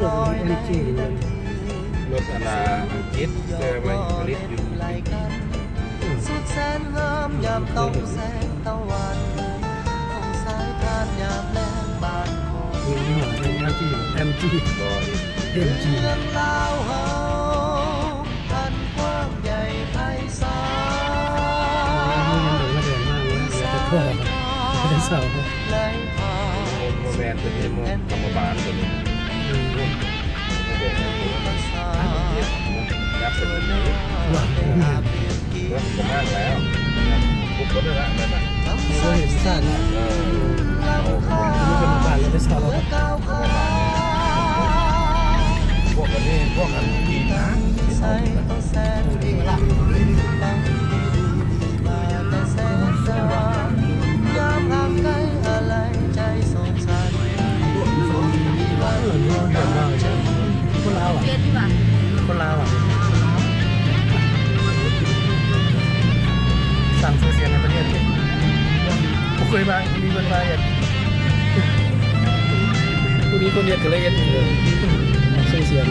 รถเอ็นจีเลย รถอังกฤษแต่ไม่ผลิตอยู่สุดแสนงามยามต้องแสงตะวันของสายทานยามแลงบานคอ เงินหน่อยเอ็นจีเอ็มจี ก็ เอ็มจี เมืองลาวเฮาอันกว้างใหญ่ไพศาล ไม่เดินมาเดินมากเลยเดี๋ยวจะทั่วไม่ได้เศร้า ไหลผ่าน โมแมนตัวนี้โมธรรมบาลตัวนี้ยับเป็นรถ หวังมาก จะมากแล้วทุกคนได้ละนั่นน่ะ ไม่ก็เห็นสั้นนะ เอา นี่เป็นบ้านเราได้เศร้า พวกอันนี้นะ ใส่ต้องแสนดีตั้งดีมาแต่แสนสว่างยามห่างไกลอะไรใจสงสารวัน เออนี่เดินมากเลยคนลาวอ่ะ เปลี่ยนดีกว่า คนลาวอ่ะสั่งซื้อเสียงในประเทศเลยผมเคยมามีคนมาอย่างพวกนี้คนเรียนกันเลยกันซื้อเสียง